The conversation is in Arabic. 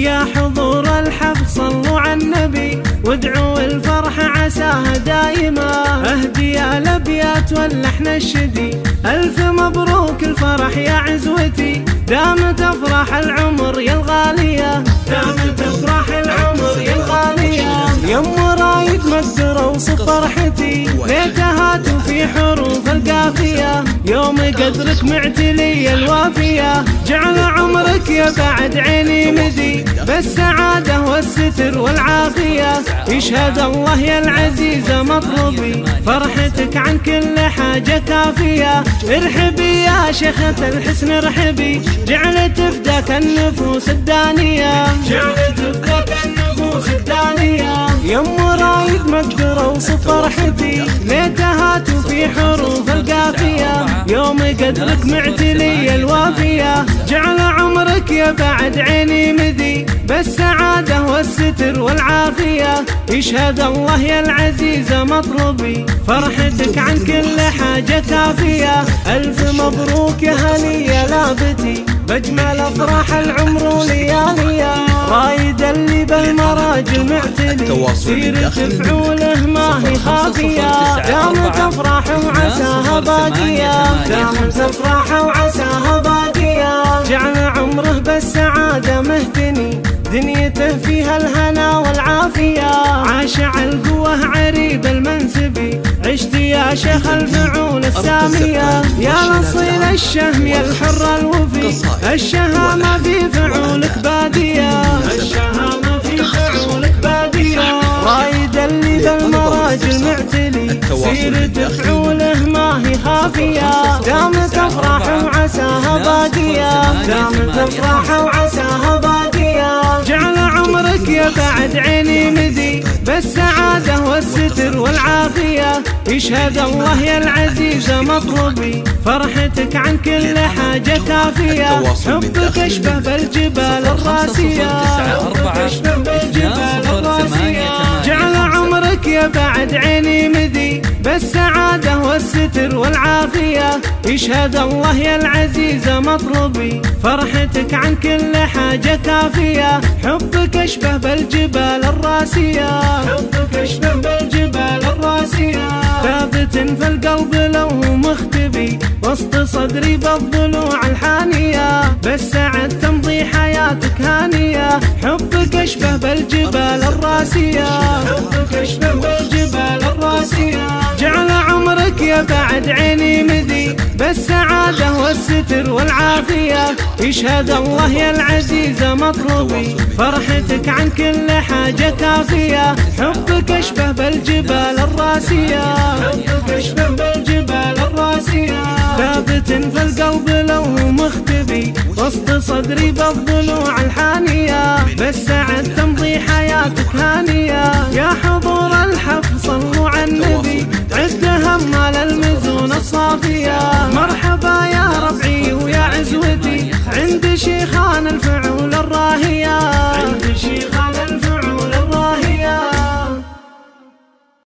يا حضور الحفل صلوا على النبي وادعوا الفرح عساها دايما. اهدي الابيات واللحن الشدي الف مبروك الفرح يا عزوتي. دامت افراح العمر يا الغاليه، دامت افراح العمر يا الغاليه. يم رايد مقدر اوصف فرحتي ليتها في حروف القافيه. يوم قدرك معتلي الوافيه جعل عمرك يا بعد عيني مدي بالسعاده والستر والعافيه. يشهد الله يا العزيزه مطلبي فرحتك عن كل حاجه كافيه. ارحبي يا شيخه الحسن ارحبي جعلت تفداك النفوس الدانيه، جعلت تفداك النفوس الدانيه. يم رايد مقدر اوصف فرحتي ليتها في حروف القافيه. يوم قدرك معتلي الوافيه جعل عمرك يا بعد عيني مدي بالسعاده والستر والعافيه. يشهد الله يا العزيزه مطلبي فرحتك عن كل حاجه كافيه. الف مبروك يا هني يا لابتي بجمل افراح العمر ولياليه. رايد اللي بالمراجل معتلي سيرة فعوله ما هي خافيه. دامت افراح وعساها باقيه، دامت افراح وعساها باقيه. جعل عمره بالسعاده مهتني دنيته فيها الهنا والعافيه. عاش على القوه عريب المنسبي عشت يا شيخ الفعول الساميه. يا لصيل الشهم يا الحر الوفي الشهامه في فعولك باديه، الشهامه في فعولك باديه. رايد اللي بالمراجل معتلي سيرة فعوله ما هي خافيه. دامت افراح وعساها باقيه، دامت افراح وعساها باقيه. جعل عمرك يا بعد عيني مدي بالسعاده والستر والعافيه. يشهد الله يا العزيزه مطلبي فرحتك عن كل حاجه كافيه. حبك اشبه بالجبال الراسيه، حبك اشبه بالجبال الراسيه. جعل عمرك يا بعد عيني مدي بالسعاده والستر والعافيه. يشهد الله يا العزيزه مطلبي فرحتك عن كل حاجه كافيه. حبك اشبه بالجبال الراسيه، حبك اشبه بالجبال الراسيه. ثابت في القلب لو مختبي وسط صدري بالضلوع الحانيه. بالسعد تمضي حياتك هانيه. حبك اشبه بالجبال الراسيه، حبك اشبه بالجبال الراسيه. جعل عمرك يا بعد عيني مدي بالسعاده والستر والعافيه. يشهد الله يا العزيزه مطلبي فرحتك عن كل حاجه كافيه. حبك اشبه بالجبال الراسيه، حبك اشبه بالجبال الراسيه. ثابت في القلب لو مختبي وسط صدري بالضلوع الحانيه. بالسعد تمضي حياتك هانيه. يا حضور الحفل صلوا على النبي عد همال المزون الصافيه. مرحبا يا ربعي ويا عزوتي عند شيخان الفعول الراهيه، عند شيخ